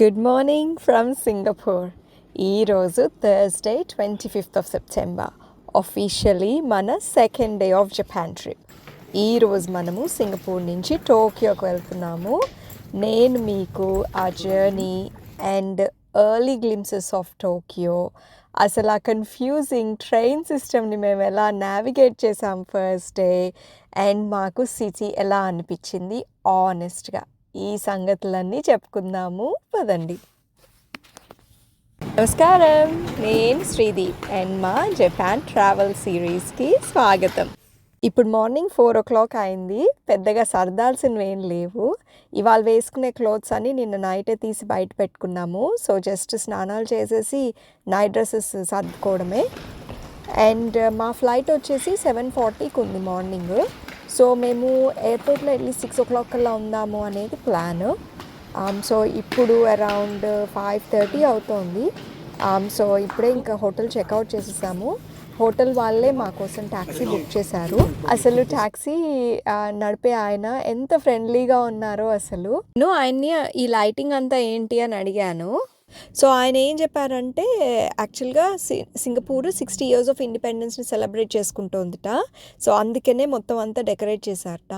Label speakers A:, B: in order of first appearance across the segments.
A: Good morning from Singapore. ఈరోజు Thursday 25th of September, officially మన second day of Japan trip. ఈరోజు మనము Singapore నుంచి టోక్యోకి వెళ్తున్నాము. నేను మీకు ఆ journey and early glimpses of Tokyo, అసలు ఆ కన్ఫ్యూజింగ్ ట్రైన్ సిస్టమ్ని మేము ఎలా నావిగేట్ చేసాం ఫస్ట్ డే, అండ్ మాకు సిటీ ఎలా అనిపించింది ఆనెస్ట్గా, ఈ సంగతులన్నీ చెప్పుకుందాము పదండి. నమస్కారం, నేను శ్రీదీప్ అండ్ మా జపాన్ ట్రావెల్ సిరీస్కి స్వాగతం. ఇప్పుడు మార్నింగ్ 4 o'clock అయింది. పెద్దగా సర్దాల్సినవి ఏం లేవు. ఇవాళ వేసుకునే క్లోత్స్ అన్నీ నిన్న నైటే తీసి బయట పెట్టుకున్నాము. సో జస్ట్ స్నానాలు చేసేసి నైట్ డ్రెస్సెస్ సర్దుకోవడమే. అండ్ మా ఫ్లైట్ వచ్చేసి 7:40కి ఉంది మార్నింగ్. సో మేము ఎయిర్పోర్ట్లో వెళ్ళి 6 o'clock కల్లా ఉందాము అనేది ప్లాన్. సో ఇప్పుడు అరౌండ్ 5:30 అవుతోంది. సో ఇప్పుడే ఇంకా హోటల్ చెక్అవుట్ చేసేసాము. హోటల్ వాళ్ళే మా కోసం ట్యాక్సీ బుక్ చేశారు. అసలు ట్యాక్సీ నడిపే ఆయన ఎంత ఫ్రెండ్లీగా ఉన్నారో అసలు. నేను ఆయన్ని ఈ లైటింగ్ అంతా ఏంటి అని అడిగాను. సో ఆయన ఏం చెప్పారంటే యాక్చువల్గా సింగపూర్ 60 years ఆఫ్ ఇండిపెండెన్స్ని సెలబ్రేట్ చేసుకుంటోందిట. సో అందుకనే మొత్తం అంతా డెకరేట్ చేశారట.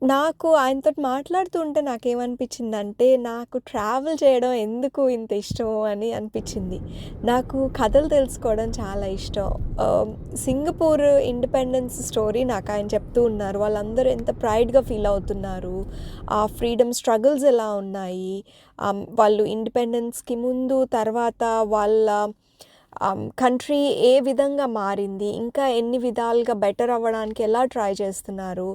A: నాకు ఆయనతో మాట్లాడుతుంటే నాకేమనిపించిందంటే, నాకు ట్రావెల్ చేయడం ఎందుకు ఇంత ఇష్టం అని అనిపించింది. నాకు కథలు తెలుసుకోవడం చాలా ఇష్టం. సింగపూర్ ఇండిపెండెన్స్ స్టోరీ నాకు ఆయన చెప్తూ ఉన్నారు. వాళ్ళందరూ ఎంత ప్రైడ్గా ఫీల్ అవుతున్నారు, ఆ ఫ్రీడమ్ స్ట్రగుల్స్ ఎలా ఉన్నాయి, వాళ్ళు ఇండిపెండెన్స్కి ముందు తర్వాత వాళ్ళ కంట్రీ ఏ విధంగా మారింది, ఇంకా ఎన్ని విధాలుగా బెటర్ అవ్వడానికి ఎలా ట్రై చేస్తున్నారు,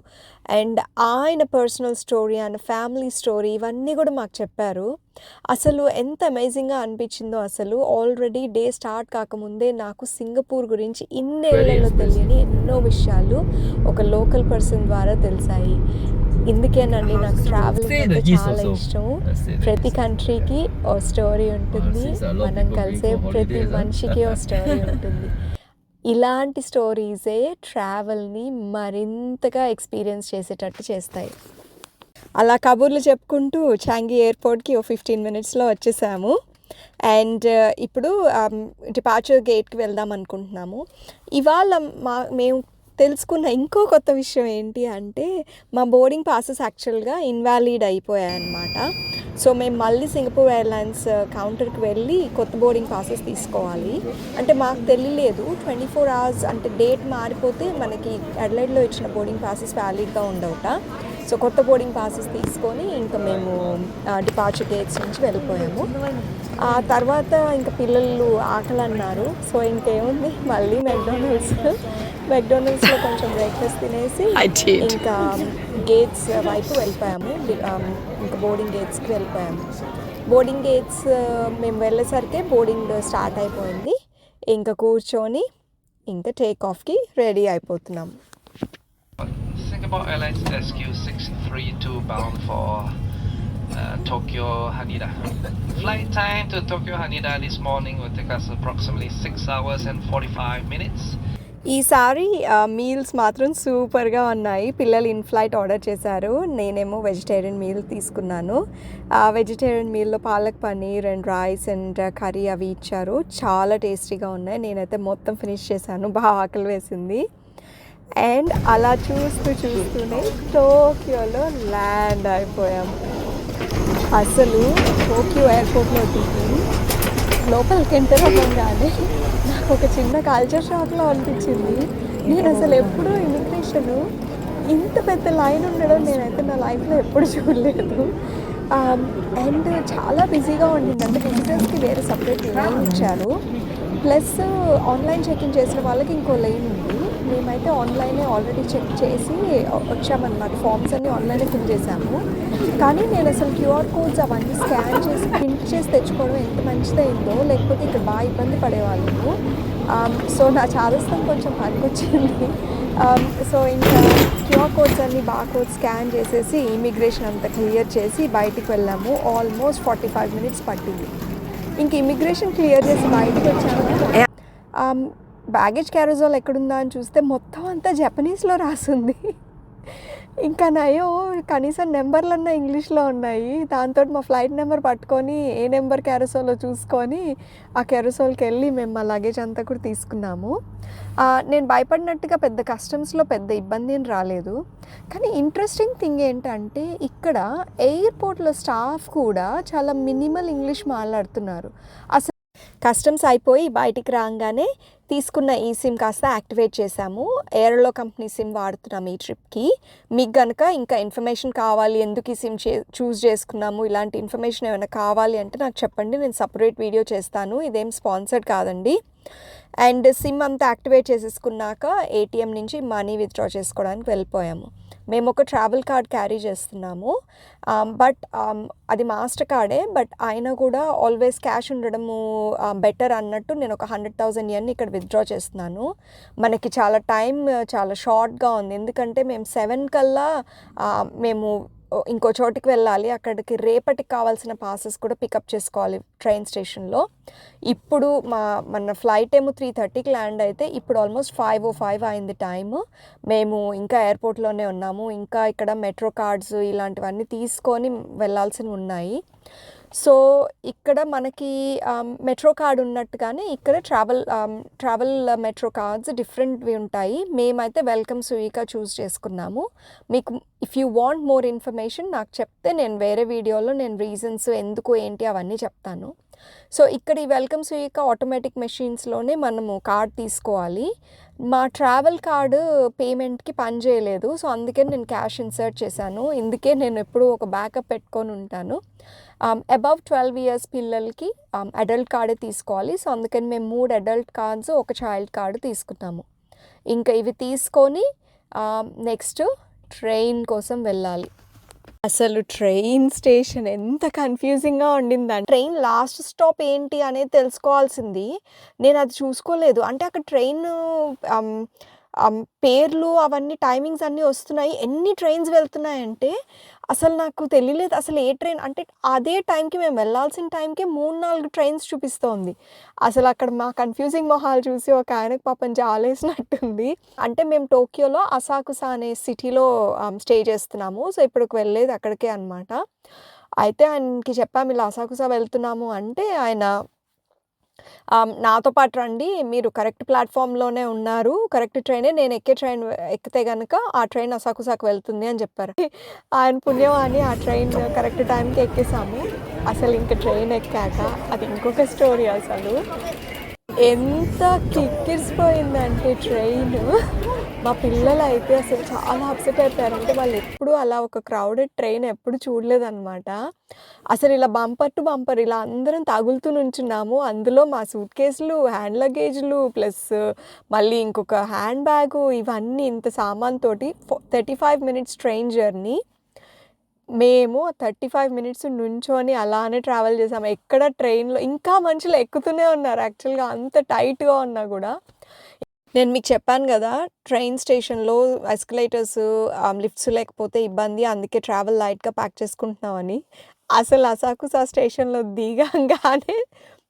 A: అండ్ ఆయన పర్సనల్ స్టోరీ, ఆయన ఫ్యామిలీ స్టోరీ, ఇవన్నీ కూడా మాకు చెప్పారు. అసలు ఎంత అమేజింగ్గా అనిపించిందో. అసలు ఆల్రెడీ డే స్టార్ట్ కాకముందే నాకు సింగపూర్ గురించి ఇన్నేళ్లలో తెలియని ఎన్నో విషయాలు ఒక లోకల్ పర్సన్ ద్వారా తెలిసాయి. ఇందుకేనండి నాకు ట్రావెలింగ్ అంటే చాలా ఇష్టం. ప్రతి కంట్రీకి ఓ స్టోరీ ఉంటుంది, మనం కలిసే ప్రతి మనిషికి ఓ స్టోరీ ఉంటుంది. ఇలాంటి స్టోరీసే ట్రావెల్ని మరింతగా ఎక్స్పీరియన్స్ చేసేటట్టు చేస్తాయి. అలా కబుర్లు చెప్పుకుంటూ చాంగి ఎయిర్పోర్ట్కి ఓ 15 minutesలో వచ్చేసాము. అండ్ ఇప్పుడు డిపార్చర్ గేట్కి వెళ్దాం అనుకుంటున్నాము. ఇవాళ మేము తెలుసుకున్న ఇంకో కొత్త విషయం ఏంటి అంటే, మా బోర్డింగ్ పాసెస్ యాక్చువల్గా ఇన్వాలిడ్ అయిపోయాయి అన్నమాట. సో మేము మళ్ళీ సింగపూర్ ఎయిర్లైన్స్ కౌంటర్కి వెళ్ళి కొత్త బోర్డింగ్ పాసెస్ తీసుకోవాలి. అంటే మాకు తెలియలేదు 24 hours అంటే డేట్ మారిపోతే మనకి అడ్లైడ్లో ఇచ్చిన బోర్డింగ్ పాసెస్ వ్యాలిడ్గా ఉండవుట. సో కొత్త బోర్డింగ్ పాసెస్ తీసుకొని ఇంకా మేము డిపార్చర్ గేట్స్ నుంచి వెళ్ళిపోయాము. ఆ తర్వాత ఇంకా పిల్లలు ఆకలి అన్నారు. సో ఇంకేముంది, మళ్ళీ మెక్డొనాల్డ్స్లో కొంచెం బ్రేక్ఫాస్ట్ తినేసి ఇంకా గేట్స్ వైపు వెళ్ళిపోయాము. ఇంకా బోర్డింగ్ గేట్స్కి వెళ్ళిపోయాము. బోర్డింగ్ గేట్స్ మేము వెళ్ళేసరికి బోర్డింగ్ స్టార్ట్ అయిపోయింది. ఇంకా కూర్చొని ఇంకా టేక్ ఆఫ్కి రెడీ అయిపోతున్నాము.
B: Singapore Airlines SQ632 bound for Tokyo Haneda. Flight time to Tokyo Haneda this morning will take us approximately 6 hours and 45 minutes.
A: ఈసారి మీల్స్ మాత్రం సూపర్గా ఉన్నాయి. పిల్లలు ఇన్ ఫ్లైట్ ఆర్డర్ చేశారు, నేనేమో వెజిటేరియన్ మీల్ తీసుకున్నాను. వెజిటేరియన్ మీల్లో palak paneer and rice and curry అవి ఇచ్చారు. చాలా టేస్టీగా ఉన్నాయి. నేనైతే మొత్తం ఫినిష్ చేశాను, బాగా ఆకలి వేసింది. అండ్ అలా చూస్తూనే టోక్యోలో ల్యాండ్ అయిపోయాము. అసలు టోక్యో ఎయిర్పోర్ట్లో దిగి లోపలికి ఎంటర్ అవ్వగానే నాకు ఒక చిన్న కల్చర్ షాక్లో అనిపించింది. నేను అసలు ఎప్పుడూ ఇమిగ్రేషన్ ఇంత పెద్ద లైన్ ఉండడం నేనైతే నా లైఫ్లో ఎప్పుడు చూడలేదు. అండ్ చాలా బిజీగా ఉండింది. అంటే విజిటర్స్కి వేరే సపరేట్ లైన్ ఇచ్చారు, ప్లస్ ఆన్లైన్ చెక్-ఇన్ చేసిన వాళ్ళకి ఇంకో లైన్ ఉంది. మేమైతే ఆన్లైనే ఆల్రెడీ చెక్ చేసి వచ్చామన్నమాట. ఫామ్స్ అన్నీ ఆన్లైనే ఫిల్ చేసాము. కానీ నేను అసలు QR codes అవన్నీ స్కాన్ చేసి ప్రింట్ చేసి తెచ్చుకోవడం ఎంత మంచిదైందో, లేకపోతే ఇక్కడ బాగా ఇబ్బంది పడేవాళ్ళము. సో నా చాదస్తం కొంచెం పనికొచ్చింది. సో ఇంకా QR codes అన్నీ బార్కోడ్ స్కాన్ చేసేసి ఇమిగ్రేషన్ అంతా క్లియర్ చేసి బయటికి వెళ్ళాము. ఆల్మోస్ట్ 45 minutes పట్టింది. ఇంక ఇమిగ్రేషన్ క్లియర్ చేసి బయటకు వచ్చాము. బ్యాగేజ్ క్యారేజాల్ ఎక్కడుందా అని చూస్తే మొత్తం అంతా జపనీస్లో రాసింది. ఇంకా నయం కనీసం నెంబర్లన్నా ఇంగ్లీష్లో ఉన్నాయి. దాంతో మా ఫ్లైట్ నెంబర్ పట్టుకొని ఏ నెంబర్ క్యారసోలో చూసుకొని ఆ క్యారసోల్కి వెళ్ళి మేము మా లగేజ్ అంతా కూడా తీసుకున్నాము. నేను భయపడినట్టుగా పెద్ద కస్టమ్స్లో పెద్ద ఇబ్బంది ఏం రాలేదు. కానీ ఇంట్రెస్టింగ్ థింగ్ ఏంటంటే ఇక్కడ ఎయిర్పోర్ట్లో స్టాఫ్ కూడా చాలా మినిమల్ ఇంగ్లీష్ మాట్లాడుతున్నారు. అసలు కస్టమ్స్ అయిపోయి బయటికి రాగానే తీసుకున్న ఈ సిమ్ కాస్త యాక్టివేట్ చేశాము. ఏర్లో కంపెనీ సిమ్ వాడుతున్నాము ఈ ట్రిప్కి. మీకు కనుక ఇంకా ఇన్ఫర్మేషన్ కావాలి, ఎందుకు ఈ సిమ్ చూస్ చేసుకున్నాము, ఇలాంటి ఇన్ఫర్మేషన్ ఏమైనా కావాలి అంటే నాకు చెప్పండి, నేను సపరేట్ వీడియో చేస్తాను. ఇదేం స్పాన్సర్డ్ కాదండి. అండ్ సిమ్ అంతా యాక్టివేట్ చేసేసుకున్నాక ఏటీఎం నుంచి మనీ విత్డ్రా చేసుకోవడానికి వెళ్ళిపోయాము. మేము ఒక ట్రావెల్ కార్డ్ క్యారీ చేస్తున్నాము. బట్ అది మాస్టర్ కార్డే. బట్ అయినా కూడా ఆల్వేస్ క్యాష్ ఉండడము బెటర్ అన్నట్టు నేను ఒక 100,000 yen ఇక్కడ విత్డ్రా చేస్తున్నాను. మనకి చాలా టైం చాలా షార్ట్గా ఉంది. ఎందుకంటే మేము 7 కల్లా మేము ఇంకో చోటికి వెళ్ళాలి. అక్కడికి రేపటికి కావాల్సిన పాసెస్ కూడా పికప్ చేసుకోవాలి ట్రైన్ స్టేషన్లో. ఇప్పుడు మన ఫ్లైట్ ఏమో 3:30కి ల్యాండ్ అయితే ఇప్పుడు ఆల్మోస్ట్ 5:05 అయింది టైము. మేము ఇంకా ఎయిర్పోర్ట్లోనే ఉన్నాము. ఇంకా ఇక్కడ మెట్రో కార్డ్స్ ఇలాంటివన్నీ తీసుకొని వెళ్ళాల్సినవి ఉన్నాయి. సో ఇక్కడ మనకి మెట్రో కార్డ్ ఉన్నట్టుగానే ఇక్కడ ట్రావెల్ మెట్రో కార్డ్స్ డిఫరెంట్వి ఉంటాయి. మేమైతే వెల్కమ్ సుయికా చూస్ చేసుకున్నాము. మీకు if you want more information నాకు చెప్తే నేను వేరే వీడియోలో నేను రీజన్స్ ఎందుకు ఏంటి అవన్నీ చెప్తాను. సో ఇక్కడ ఈ వెల్కమ్ సుయికా ఆటోమేటిక్ మెషిన్స్లోనే మనము కార్డ్ తీసుకోవాలి. మా ట్రావెల్ కార్డు పేమెంట్కి పని చేయలేదు. సో అందుకే నేను క్యాష్ ఇన్సర్ట్ చేశాను. ఇందుకే నేను ఎప్పుడూ ఒక బ్యాకప్ పెట్టుకొని ఉంటాను. అబవ్ 12 years పిల్లలకి అడల్ట్ కార్డే తీసుకోవాలి. సో అందుకని మేము 3 అడల్ట్ కార్డ్స్ ఒక చైల్డ్ కార్డు తీసుకున్నాము. ఇంకా ఇవి తీసుకొని నెక్స్ట్ ట్రైన్ కోసం వెళ్ళాలి. అసలు ట్రైన్ స్టేషన్ ఎంత కన్ఫ్యూజింగ్గా ఉండిందంటే ట్రైన్ లాస్ట్ స్టాప్ ఏంటి అనేది తెలుసుకోవాల్సింది. నేను అది చూసుకోలేదు. అంటే అక్కడ ట్రైన్ పేర్లు అవన్నీ టైమింగ్స్ అన్నీ వస్తున్నాయి. ఎన్ని ట్రైన్స్ వెళ్తున్నాయంటే అసలు నాకు తెలియలేదు. అసలు ఏ ట్రైన్ అంటే అదే టైంకి మేము వెళ్ళాల్సిన టైంకి 3-4 ట్రైన్స్ చూపిస్తోంది. అసలు అక్కడ మా కన్ఫ్యూజింగ్ మొహాలు చూసి ఒక ఆయనకు పాపం జాలేసినట్టుంది. అంటే మేము టోక్యోలో అసాకుసా అనే సిటీలో స్టే చేస్తున్నాము. సో ఇప్పటికి వెళ్ళేది అక్కడికే అనమాట. అయితే ఆయనకి చెప్పాము ఇలా అసాకుసా వెళ్తున్నాము అంటే ఆయన నాతో పాటు రండి, మీరు కరెక్ట్ ప్లాట్ఫామ్లోనే ఉన్నారు, కరెక్ట్ ట్రైనే, నేను ఎక్కే ట్రైన్ ఎక్కితే కనుక ఆ ట్రైన్ అసాకుసాకు వెళ్తుంది అని చెప్పారు. ఆయన పుణ్యం అని ఆ ట్రైన్ కరెక్ట్ టైంకి ఎక్కేసాము. అసలు ఇంకా ట్రైన్ ఎక్కాక అది ఇంకొక స్టోరీ. అసలు ఎంత కిక్కిరిసిపోయిందంటే ట్రైన్, మా పిల్లలు అయితే అసలు చాలా అప్సెట్ అయిపోయారు. అంటే వాళ్ళు ఎప్పుడూ అలా ఒక క్రౌడెడ్ ట్రైన్ ఎప్పుడు చూడలేదన్నమాట. అసలు ఇలా బంపర్ టు బంపర్ ఇలా అందరం తగులుతూ నుంచున్నాము. అందులో మా సూట్ కేసులు, హ్యాండ్ లగేజ్లు ప్లస్ మళ్ళీ ఇంకొక హ్యాండ్ బ్యాగు, ఇవన్నీ ఇంత సామాన్తోటి 35 minutes ట్రైన్ జర్నీ. మేము 35 minutes నుంచొని అలానే ట్రావెల్ చేసాము. ఎక్కడ ట్రైన్లో ఇంకా మనుషులు ఎక్కుతూనే ఉన్నారు. యాక్చువల్గా అంత టైట్గా ఉన్నా కూడా. నేను మీకు చెప్పాను కదా, ట్రైన్ స్టేషన్లో ఎస్కలేటర్స్ లిఫ్ట్స్ లేకపోతే ఇబ్బంది, అందుకే ట్రావెల్ లైట్గా ప్యాక్ చేసుకుంటున్నామని. అసలు అసాకుసా స్టేషన్లో దిగంగానే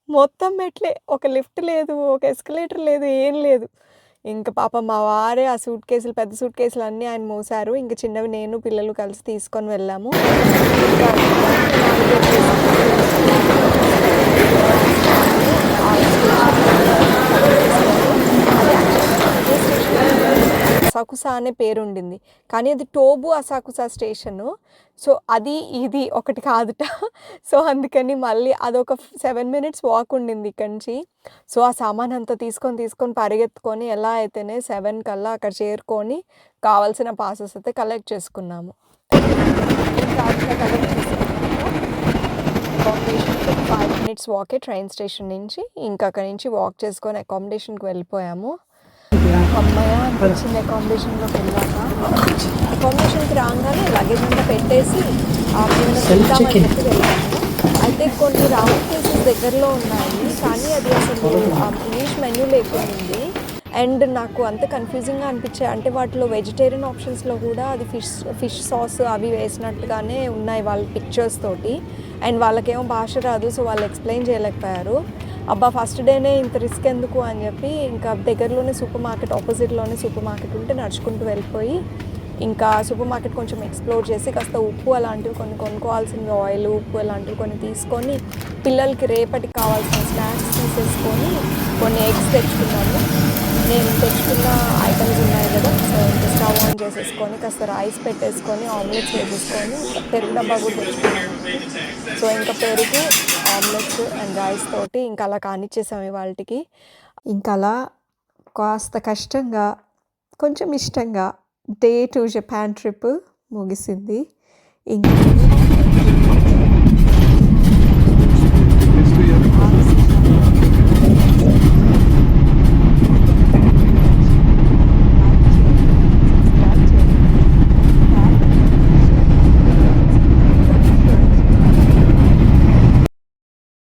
A: మొత్తం మెట్లే, ఒక లిఫ్ట్ లేదు, ఒక ఎస్కలేటర్ లేదు, ఏం లేదు. ఇంకా పాపం మా వారే ఆ సూట్ కేసులు, పెద్ద సూట్ కేసులు అన్నీ ఆయన మోసారు. ఇంకా చిన్నవి నేను పిల్లలు కలిసి తీసుకొని వెళ్ళాము. అసాకుసా అనే పేరు ఉండింది, కానీ అది టోబు అసాకుసా స్టేషను. సో అది ఇది ఒకటి కాదుట. సో అందుకని మళ్ళీ అదొక 7 minutes వాక్ ఉండింది ఇక్కడి నుంచి. సో ఆ సామాన్ అంతా తీసుకొని పరిగెత్తుకొని ఎలా అయితేనే 7 కల్లా అక్కడ చేరుకొని కావాల్సిన పాసెస్ అయితే కలెక్ట్ చేసుకున్నాము. ఇంకా అట్లా కలెక్ట్ చేసుకున్నాక అకామిడేషన్కి 5 minutes వాకే ట్రైన్ స్టేషన్ నుంచి. ఇంకా అక్కడి నుంచి వాక్ చేసుకొని అకామిడేషన్కి వెళ్ళిపోయాము. అమ్మాయ అనిపించింది అకామిడేషన్లోకి వెళ్ళాక. అకామిడేషన్కి రాగానే లగేజ్ అంతా పెట్టేసి వెళ్తామని చెప్పి వెళ్ళాము. అయితే కొన్ని రౌండ్ కేసెస్ దగ్గరలో ఉన్నాయి, కానీ అది అసలు ఇంగ్లీష్ మెన్యూ లేకుండింది. అండ్ నాకు అంత కన్ఫ్యూజింగ్గా అనిపించాయి. అంటే వాటిలో వెజిటేరియన్ ఆప్షన్స్లో కూడా అది ఫిష్ సాస్ అవి వేసినట్టుగానే ఉన్నాయి వాళ్ళ పిక్చర్స్ తోటి. అండ్ వాళ్ళకేమో భాష రాదు, సో వాళ్ళు ఎక్స్ప్లెయిన్ చేయలేకపోయారు. అబ్బా ఫస్ట్ డేనే ఇంత రిస్క్ ఎందుకు అని చెప్పి ఇంకా దగ్గరలోనే సూపర్ మార్కెట్, ఆపోజిట్లోనే సూపర్ మార్కెట్ ఉంటే నడుచుకుంటూ వెళ్ళిపోయి ఇంకా సూపర్ మార్కెట్ కొంచెం ఎక్స్ప్లోర్ చేసి కాస్త ఉప్పు అలాంటివి కొన్ని కొనుక్కోవాల్సినవి, ఆయిల్, ఉప్పు అలాంటివి కొన్ని తీసుకొని పిల్లలకి రేపటికి కావాల్సిన స్నాక్స్ తీసేసుకొని కొన్ని ఎగ్స్ తెచ్చుకున్నాను. నేను తెచ్చుకున్న ఐటమ్స్ ఉన్నాయి కదా, సో ఇంకా స్టవ్ ఆన్ చేసేసుకొని కాస్త రైస్ పెట్టేసుకొని ఆమ్లెట్స్ వేసేసుకొని పెరుగు డబ్బా కూడా తెచ్చుకున్నాను. సో ఇంకా పెరుగు, ఆమ్లెట్స్ అండ్ రైస్ తోటి ఇంకా అలా కానిచ్చేసాము ఇవాళకి. ఇంకా అలా కాస్త కష్టంగా కొంచెం ఇష్టంగా డే 2 జపాన్ ట్రిప్ ముగిసింది. ఇంక